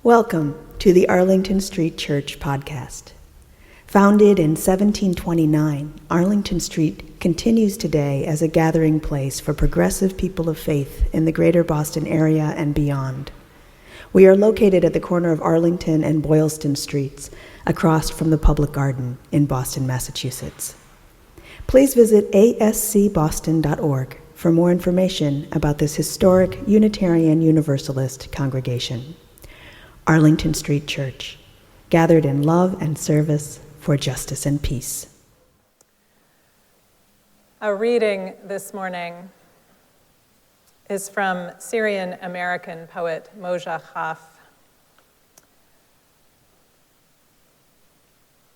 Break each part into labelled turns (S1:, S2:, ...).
S1: Welcome to the Arlington Street Church podcast. Founded in 1729, Arlington Street continues today as a gathering place for progressive people of faith in the greater Boston area and beyond. We are located at the corner of Arlington and Boylston Streets, across from the Public Garden in Boston, Massachusetts. Please visit ascboston.org for more information about this historic Unitarian Universalist congregation. Arlington Street Church, gathered in love and service for justice and peace.
S2: Our reading this morning is from Syrian-American poet Moja Chaf.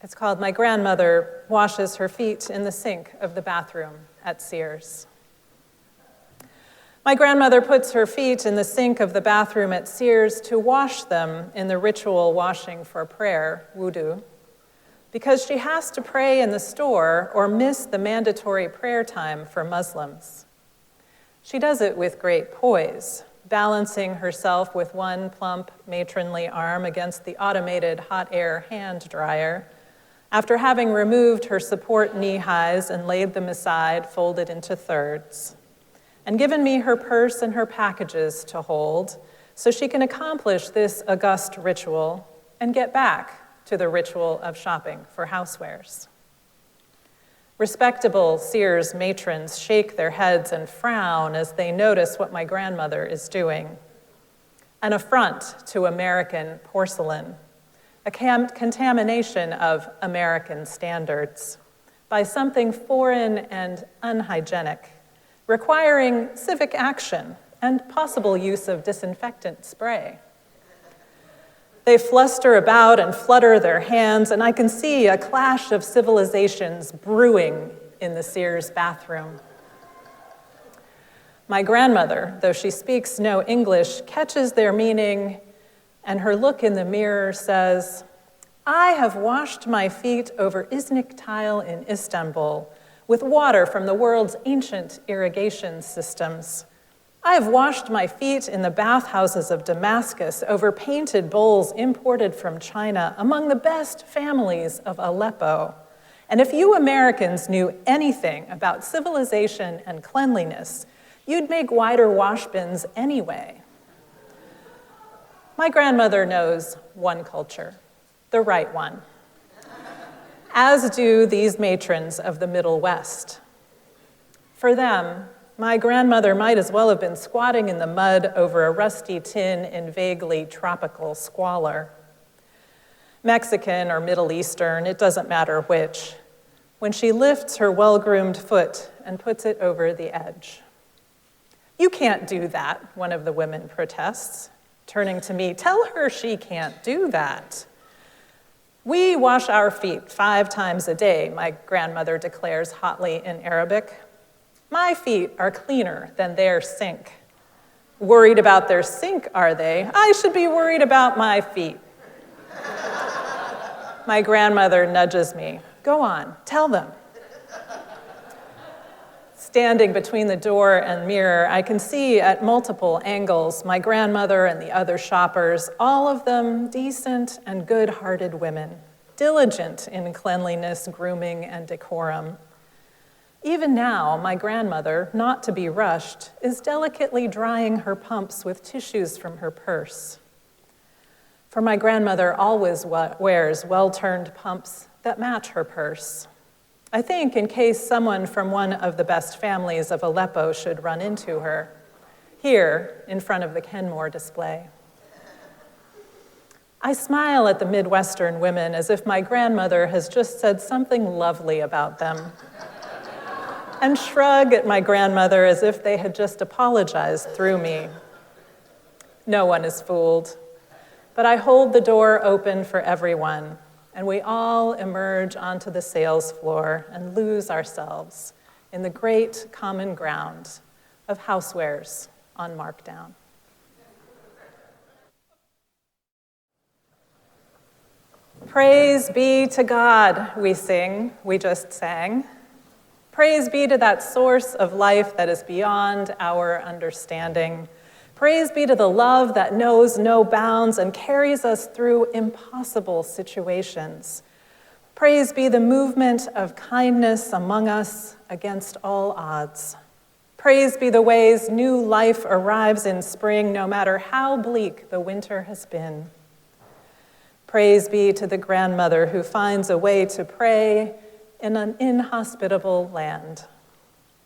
S2: It's called "My Grandmother Washes Her Feet in the Sink of the Bathroom at Sears." My grandmother puts her feet in the sink of the bathroom at Sears to wash them in the ritual washing for prayer, wudu, because she has to pray in the store or miss the mandatory prayer time for Muslims. She does it with great poise, balancing herself with one plump, matronly arm against the automated hot air hand dryer, after having removed her support knee highs and laid them aside, folded into thirds, and given me her purse and her packages to hold so she can accomplish this august ritual and get back to the ritual of shopping for housewares. Respectable Sears matrons shake their heads and frown as they notice what my grandmother is doing. An affront to American porcelain, a contamination of American standards by something foreign and unhygienic, requiring civic action and possible use of disinfectant spray. They fluster about and flutter their hands, and I can see a clash of civilizations brewing in the Sears bathroom. My grandmother, though she speaks no English, catches their meaning, and her look in the mirror says, "I have washed my feet over Iznik tile in Istanbul, with water from the world's ancient irrigation systems. I have washed my feet in the bathhouses of Damascus over painted bowls imported from China among the best families of Aleppo. And if you Americans knew anything about civilization and cleanliness, you'd make wider wash bins anyway." My grandmother knows one culture, the right one, as do these matrons of the Middle West. For them, my grandmother might as well have been squatting in the mud over a rusty tin in vaguely tropical squalor. Mexican or Middle Eastern, it doesn't matter which, when she lifts her well-groomed foot and puts it over the edge. "You can't do that," one of the women protests, turning to me. "Tell her she can't do that." "We wash our feet 5 times a day," my grandmother declares hotly in Arabic. "My feet are cleaner than their sink." "Worried about their sink, are they? I should be worried about my feet." My grandmother nudges me. "Go on, tell them." Standing between the door and mirror, I can see at multiple angles my grandmother and the other shoppers, all of them decent and good-hearted women, diligent in cleanliness, grooming, and decorum. Even now, my grandmother, not to be rushed, is delicately drying her pumps with tissues from her purse. For my grandmother always wears well-turned pumps that match her purse. I think in case someone from one of the best families of Aleppo should run into her, here in front of the Kenmore display. I smile at the Midwestern women as if my grandmother has just said something lovely about them, and shrug at my grandmother as if they had just apologized through me. No one is fooled, but I hold the door open for everyone, and we all emerge onto the sales floor and lose ourselves in the great common ground of housewares on markdown. Praise be to God, we just sang. Praise be to that source of life that is beyond our understanding, Praise be to the love that knows no bounds and carries us through impossible situations. Praise be the movement of kindness among us against all odds. Praise be the ways new life arrives in spring, no matter how bleak the winter has been. Praise be to the grandmother who finds a way to pray in an inhospitable land.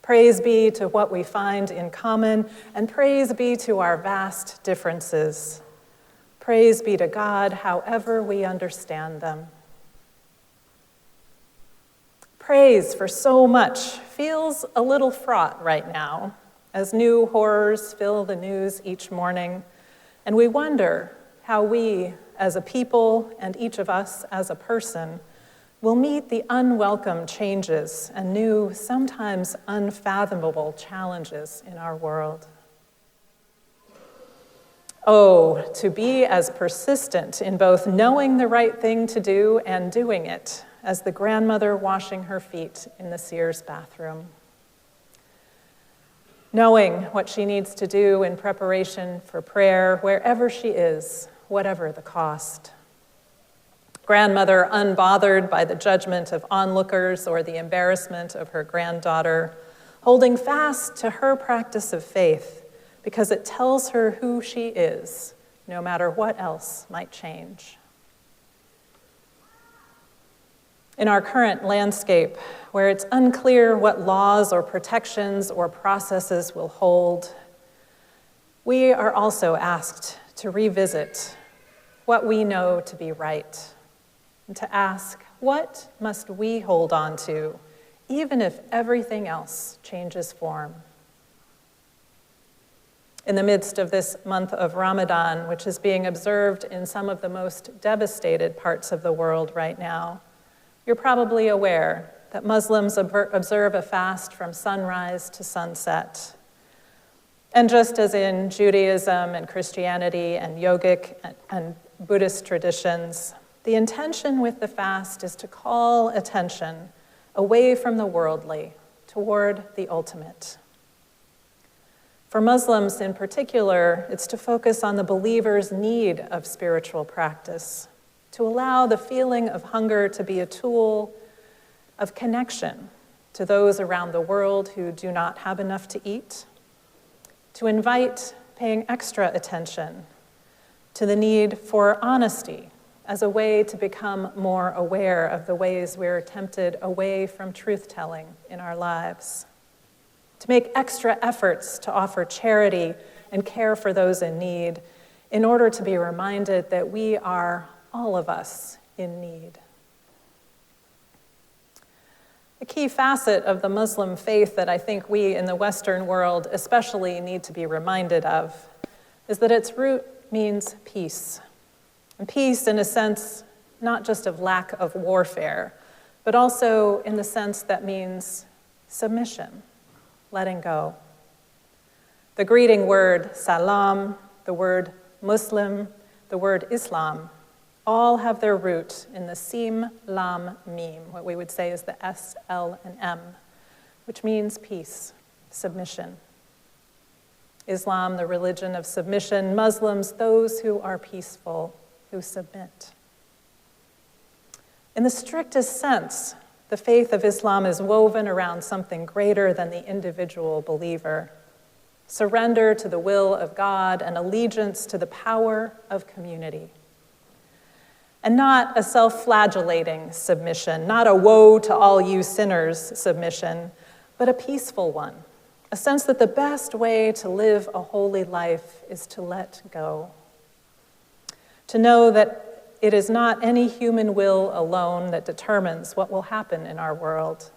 S2: Praise be to what we find in common, and praise be to our vast differences. Praise be to God, however we understand them. Praise for so much feels a little fraught right now, as new horrors fill the news each morning, and we wonder how we, as a people, and each of us as a person, will meet the unwelcome changes and new, sometimes unfathomable challenges in our world. Oh, to be as persistent in both knowing the right thing to do and doing it as the grandmother washing her feet in the Sears bathroom. Knowing what she needs to do in preparation for prayer wherever she is, whatever the cost. Grandmother unbothered by the judgment of onlookers or the embarrassment of her granddaughter, holding fast to her practice of faith because it tells her who she is, no matter what else might change. In our current landscape, where it's unclear what laws or protections or processes will hold, we are also asked to revisit what we know to be right, and to ask, what must we hold on to, even if everything else changes form? In the midst of this month of Ramadan, which is being observed in some of the most devastated parts of the world right now, you're probably aware that Muslims observe a fast from sunrise to sunset. And just as in Judaism and Christianity and yogic and Buddhist traditions, the intention with the fast is to call attention away from the worldly toward the ultimate. For Muslims in particular, it's to focus on the believer's need of spiritual practice, to allow the feeling of hunger to be a tool of connection to those around the world who do not have enough to eat, to invite paying extra attention to the need for honesty as a way to become more aware of the ways we're tempted away from truth-telling in our lives, to make extra efforts to offer charity and care for those in need in order to be reminded that we are, all of us, in need. A key facet of the Muslim faith that I think we in the Western world especially need to be reminded of is that its root means peace. And peace in a sense, not just of lack of warfare, but also in the sense that means submission, letting go. The greeting word salam, the word Muslim, the word Islam, all have their root in the Sim, Lam, Mim, what we would say is the S, L, and M, which means peace, submission. Islam, the religion of submission. Muslims, those who are peaceful, who submit. In the strictest sense, the faith of Islam is woven around something greater than the individual believer. Surrender to the will of God and allegiance to the power of community. And not a self-flagellating submission, not a woe to all you sinners submission, but a peaceful one, a sense that the best way to live a holy life is to let go. To know that it is not any human will alone that determines what will happen in our world.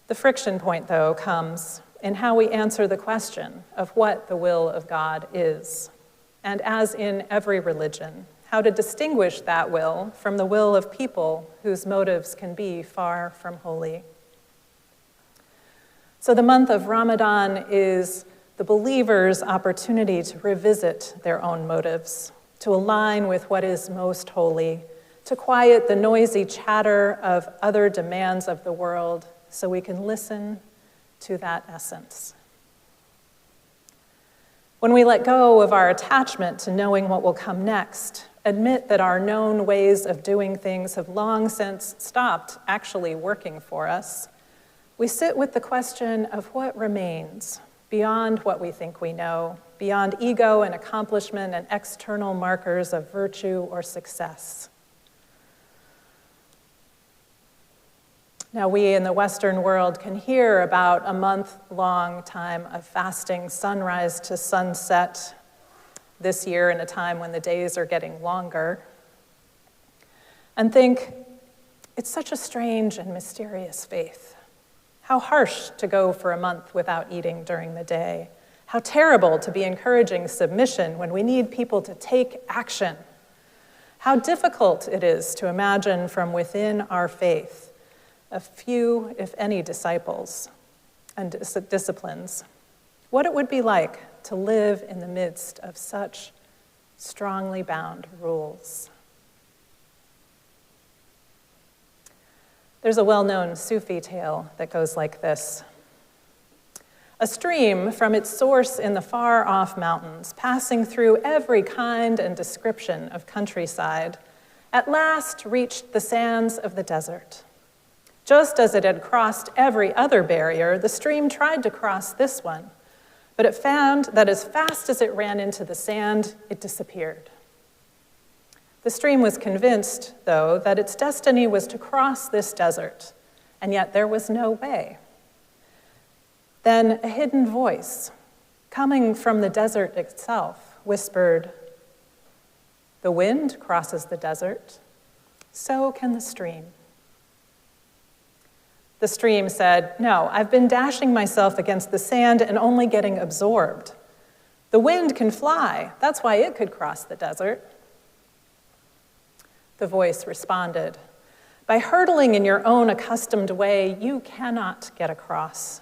S2: The friction point, though, comes in how we answer the question of what the will of God is. And as in every religion, how to distinguish that will from the will of people whose motives can be far from holy. So the month of Ramadan is the believer's opportunity to revisit their own motives, to align with what is most holy, to quiet the noisy chatter of other demands of the world so we can listen to that essence. When we let go of our attachment to knowing what will come next, admit that our known ways of doing things have long since stopped actually working for us, we sit with the question of what remains beyond what we think we know, beyond ego and accomplishment and external markers of virtue or success. Now, we in the Western world can hear about a month-long time of fasting, sunrise to sunset, this year in a time when the days are getting longer, and think, it's such a strange and mysterious faith. How harsh to go for a month without eating during the day. How terrible to be encouraging submission when we need people to take action. How difficult it is to imagine from within our faith a few, if any, disciples and disciplines. What it would be like to live in the midst of such strongly bound rules. There's a well-known Sufi tale that goes like this. A stream from its source in the far-off mountains, passing through every kind and description of countryside, at last reached the sands of the desert. Just as it had crossed every other barrier, the stream tried to cross this one, but it found that as fast as it ran into the sand, it disappeared. The stream was convinced, though, that its destiny was to cross this desert, and yet there was no way. Then a hidden voice, coming from the desert itself, whispered, "The wind crosses the desert, so can the stream." The stream said, "No, I've been dashing myself against the sand and only getting absorbed. The wind can fly, that's why it could cross the desert." The voice responded, "By hurtling in your own accustomed way, you cannot get across.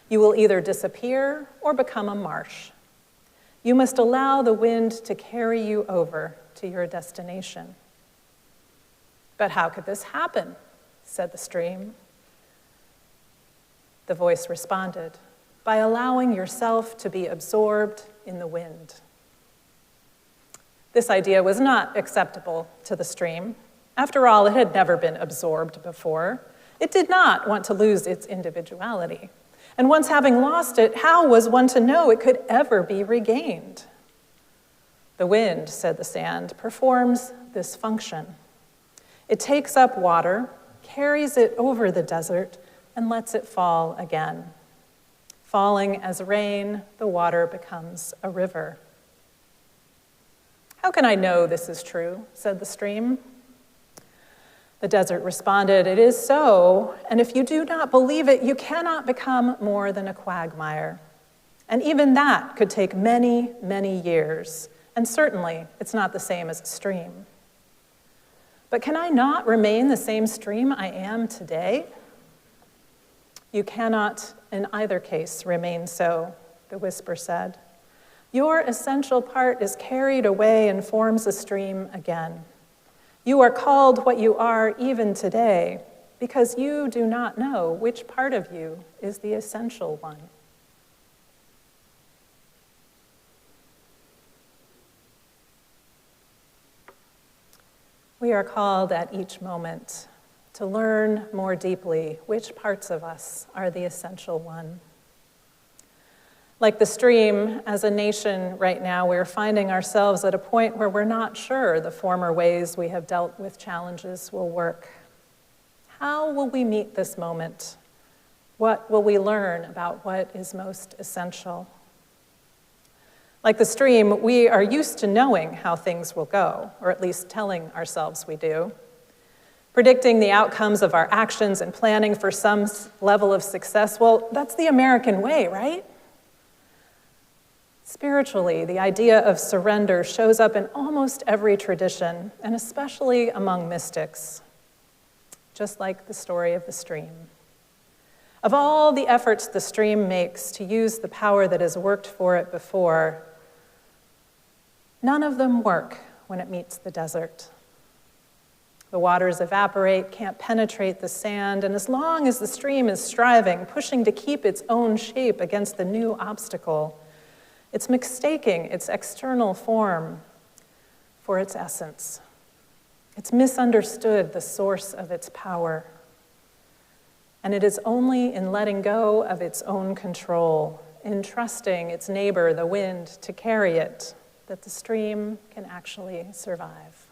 S2: You will either disappear or become a marsh. You must allow the wind to carry you over to your destination." "But how could this happen?" said the stream. The voice responded, "By allowing yourself to be absorbed in the wind." This idea was not acceptable to the stream. After all, it had never been absorbed before. It did not want to lose its individuality. And once having lost it, how was one to know it could ever be regained? "The wind," said the sand, "performs this function. It takes up water, carries it over the desert, and lets it fall again. Falling as rain, the water becomes a river." "How can I know this is true?" said the stream. The desert responded, "It is so, and if you do not believe it, you cannot become more than a quagmire. And even that could take many, many years, and certainly it's not the same as a stream. But can I not remain the same stream I am today?" "You cannot, in either case, remain so," the whisper said. "Your essential part is carried away and forms a stream again. You are called what you are even today because you do not know which part of you is the essential one." We are called at each moment to learn more deeply which parts of us are the essential one. Like the stream, as a nation right now, we're finding ourselves at a point where we're not sure the former ways we have dealt with challenges will work. How will we meet this moment? What will we learn about what is most essential? Like the stream, we are used to knowing how things will go, or at least telling ourselves we do. Predicting the outcomes of our actions and planning for some level of success, well, that's the American way, right? Spiritually, the idea of surrender shows up in almost every tradition, and especially among mystics, just like the story of the stream. Of all the efforts the stream makes to use the power that has worked for it before, none of them work when it meets the desert. The waters evaporate, can't penetrate the sand, and as long as the stream is striving, pushing to keep its own shape against the new obstacle, It's mistaking its external form for its essence. It's misunderstood the source of its power. And it is only in letting go of its own control, in trusting its neighbor, the wind, to carry it, that the stream can actually survive.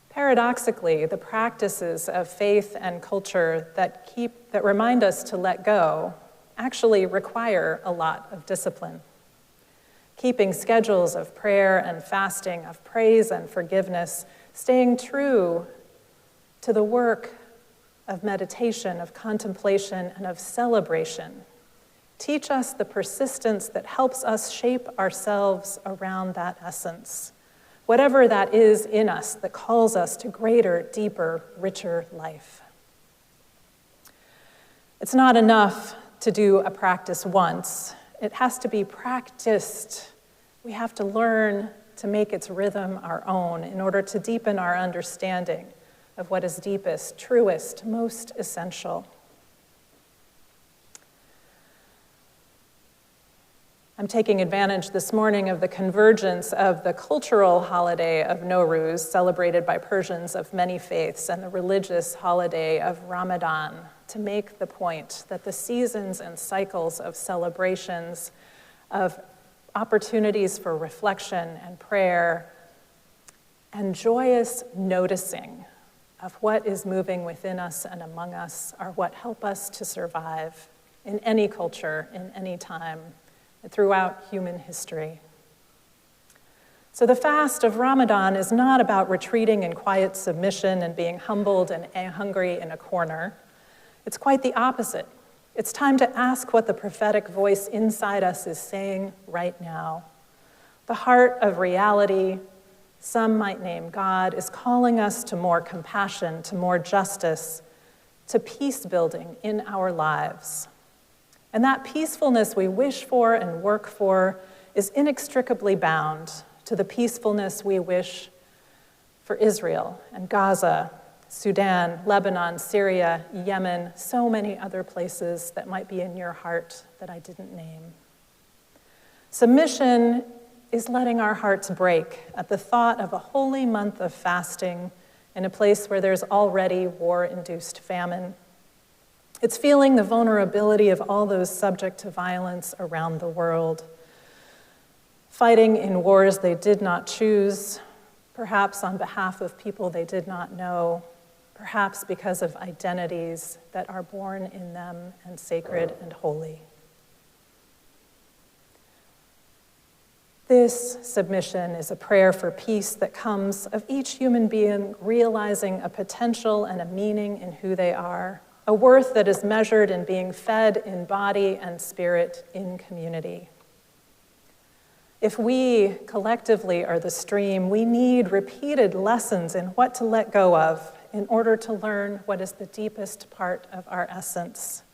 S2: Paradoxically, the practices of faith and culture that remind us to let go actually require a lot of discipline. Keeping schedules of prayer and fasting, of praise and forgiveness, staying true to the work of meditation, of contemplation, and of celebration, teach us the persistence that helps us shape ourselves around that essence, whatever that is in us that calls us to greater, deeper, richer life. It's not enough to do a practice once. It has to be practiced. We have to learn to make its rhythm our own in order to deepen our understanding of what is deepest, truest, most essential. I'm taking advantage this morning of the convergence of the cultural holiday of Nowruz, celebrated by Persians of many faiths, and the religious holiday of Ramadan, to make the point that the seasons and cycles of celebrations, of opportunities for reflection and prayer, and joyous noticing of what is moving within us and among us are what help us to survive in any culture, in any time, throughout human history. So the fast of Ramadan is not about retreating in quiet submission and being humbled and hungry in a corner. It's quite the opposite. It's time to ask what the prophetic voice inside us is saying right now. The heart of reality, some might name God, is calling us to more compassion, to more justice, to peace building in our lives. And that peacefulness we wish for and work for is inextricably bound to the peacefulness we wish for Israel and Gaza, Sudan, Lebanon, Syria, Yemen, so many other places that might be in your heart that I didn't name. Submission is letting our hearts break at the thought of a holy month of fasting in a place where there's already war-induced famine. It's feeling the vulnerability of all those subject to violence around the world, fighting in wars they did not choose, perhaps on behalf of people they did not know, perhaps because of identities that are born in them and sacred and holy. This submission is a prayer for peace that comes of each human being realizing a potential and a meaning in who they are, a worth that is measured in being fed in body and spirit in community. If we collectively are the stream, we need repeated lessons in what to let go of in order to learn what is the deepest part of our essence,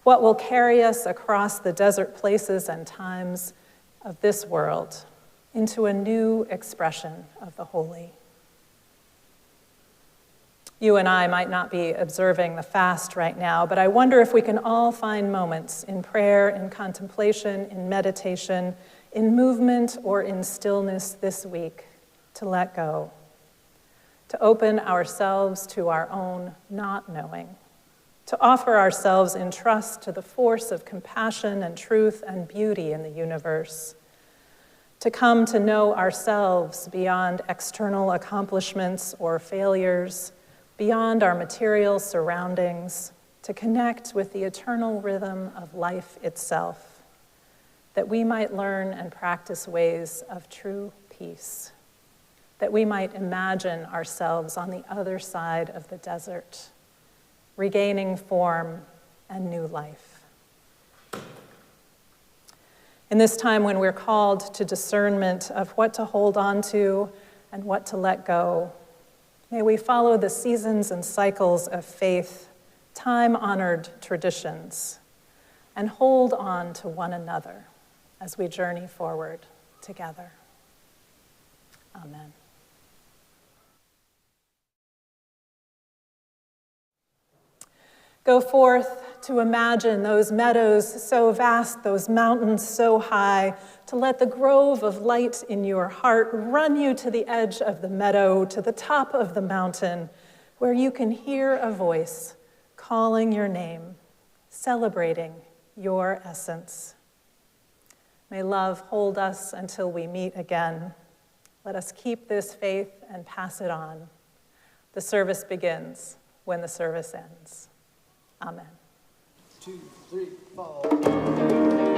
S2: what will carry us across the desert places and times of this world into a new expression of the holy. You and I might not be observing the fast right now, but I wonder if we can all find moments in prayer, in contemplation, in meditation, in movement, or in stillness this week to let go, to open ourselves to our own not knowing, to offer ourselves in trust to the force of compassion and truth and beauty in the universe, to come to know ourselves beyond external accomplishments or failures, beyond our material surroundings, to connect with the eternal rhythm of life itself, that we might learn and practice ways of true peace, that we might imagine ourselves on the other side of the desert, regaining form and new life. In this time when we're called to discernment of what to hold on to and what to let go, may we follow the seasons and cycles of faith, time-honored traditions, and hold on to one another as we journey forward together. Amen. Go forth to imagine those meadows so vast, those mountains so high, to let the grove of light in your heart run you to the edge of the meadow, to the top of the mountain, where you can hear a voice calling your name, celebrating your essence. May love hold us until we meet again. Let us keep this faith and pass it on. The service begins when the service ends. Amen.
S3: 2, 3, 4.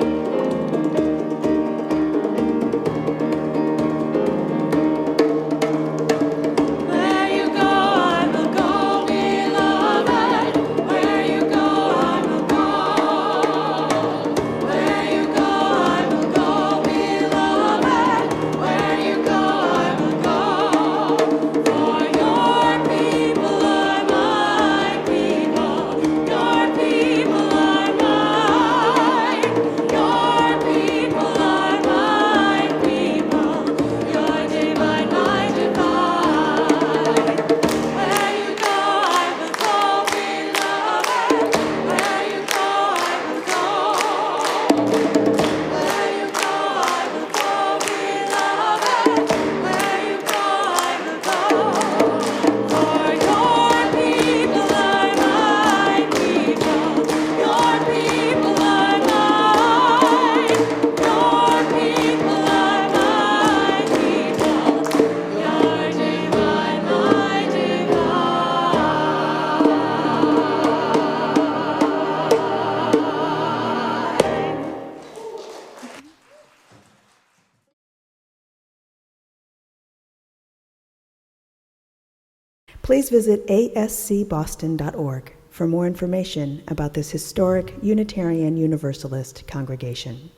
S1: Please visit ascboston.org for more information about this historic Unitarian Universalist congregation.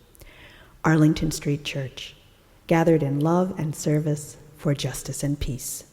S1: Arlington Street Church, gathered in love and service for justice and peace.